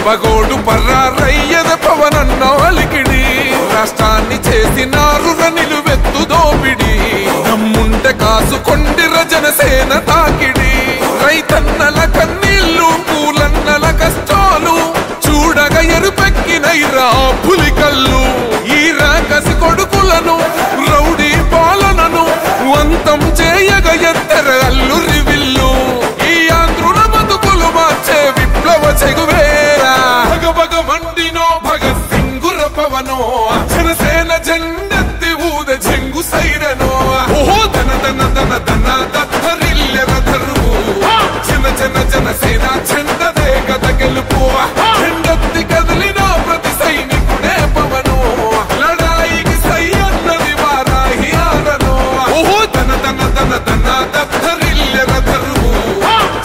పగోడు పర్రారయ్యద పవనన్న అలికిడి రాష్ట్రాన్ని చేసినారు నిలువెత్తు దోపిడి దమ్ముంటే కాసుకొండిర జనసేన తాకిడి రైతన్నల కన్నీళ్లు పూలన్నల కష్టాలు చూడగా ఎరుపెక్కినైరా పులికల్లు ఈ రాకసి కొడుకులను రౌడీ పాలనను వంతం చేయగ ఎత్తర అల్లురి విల్లు ఈ ఆంధ్రుల బతుకులు మార్చే విప్లవ చెగువేరా భగభగ మండినో భగత్ సింగుర పవనో జనసేన జెండెత్తి ఊద జంగు సైరనో ఓహో ధన ధన ధన ధన దత్తరిల్లెర ధరువు జన జన జనసేన జెండదే గద గెలుపు జెండెత్తి కదిలిన ప్రతి సైనికుడే పవనో లడాయికి సై అన్నది వారాహి ఆడనో ఓహో ధన ధన ధన ధన దత్తరిల్లెర ధరువు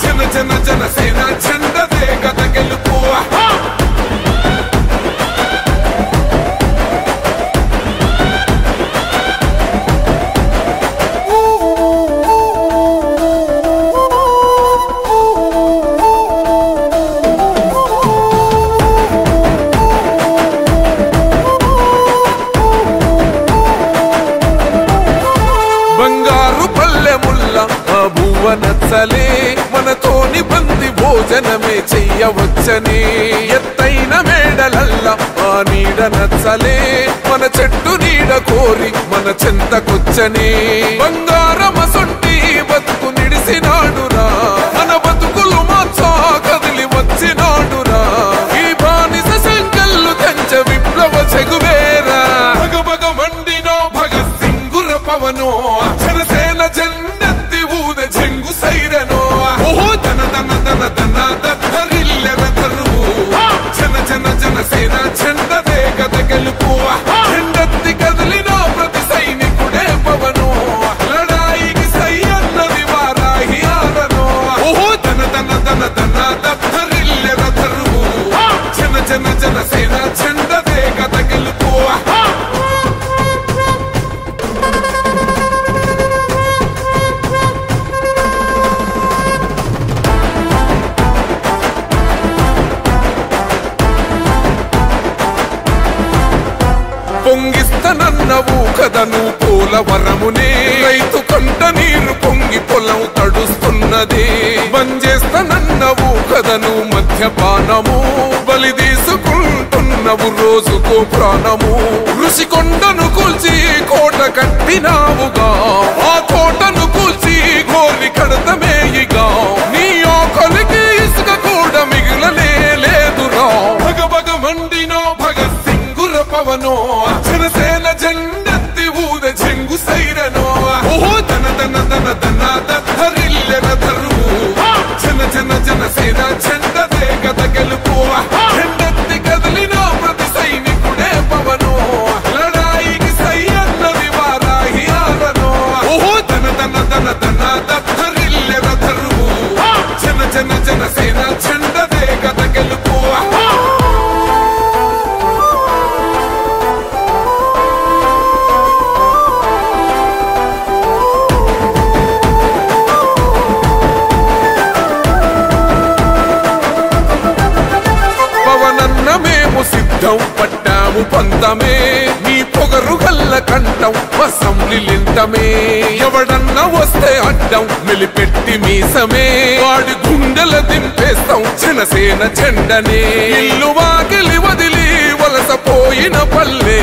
జన జన జనసేన జెండదే గద గెలుపు బంగారు పల్లెముల్ల ఆ భువ నచ్చలే మనతోని బంది భోజనమే చెయ్యవచ్చని ఎత్తైన మేడలల్ల ఆ నీడ నచ్చలే మన చెట్టు నీడ కోరి మన చెంతకొచ్చని బంగారమసొంటి బతుకు నిడిసినాడురా మన బతుకులు మార్చా కదిలి వచ్చినాడురా ఈ బానిస సంకల్లు తెంచ విప్లవ చెగువేరా భగభగ మండినో భగత్ సింగుర పవనో జనసేన జెండెత్తి ఊద జంగు సైరనో ఓహో ధన ధన ధన ధన దత్తరిల్లెర ధరువు జన జన జనసేన జెండదే గద గెలుపు జెండెత్తి కదిలిన ప్రతి సైనికుడే పవనో లడాయికి సై అన్నది వారాహి ఆడనో ఓహో ధన ధన ధన ధన దత్తరిల్లెర ధరువు జన జన జనసేన జెండదే గద గెలుపు పొంగిస్తనన్నవు కదను పోలవరమునే రైతు కంట నీరు పొంగి పొలం తడుస్తున్నది బంజేస్తనన్నవు కదను మద్యపానము బలి తీసుకుంటున్నవు రోజుకో ప్రాణము ఋషికొండను కూల్చి కోట కట్టినావుగా ఆ కోటను కూల్చి గోరి కడతమేయిగా నీ ఆకలికి ఇసుక కూడా మిగిలనే లేదురా భగభగ మండినో భగత్ సింగుర పవనో జనసేన జెండెత్తి ఊద జంగు సైరనో ఓహో ధన ధన ధన ధన దత్తరిల్లెర ధరువు జన జన జనసేన జెండదే గద గెలుపు జెండెత్తి కదిలిన ప్రతి సైనికుడే పవనో లడాయికి సై అన్నది వారాహి ఆడనో ఓహో ధన ధన ధన ధన దత్తరిల్లెర ధరువు జన జన జనసేన జెండదే గద గెలుపు మేము సిద్ధం పట్టాము పంతమే నీ పొగరు గల్ల కంఠం అసెంబ్లీలింతమే ఎవడన్నా వస్తే అడ్డం మెలిపెట్టి మీసమే వాడి గుండెల దింపేస్తాం జనసేన జెండనే ఇల్లు వాకిలి వదిలి వలసపోయిన పల్లె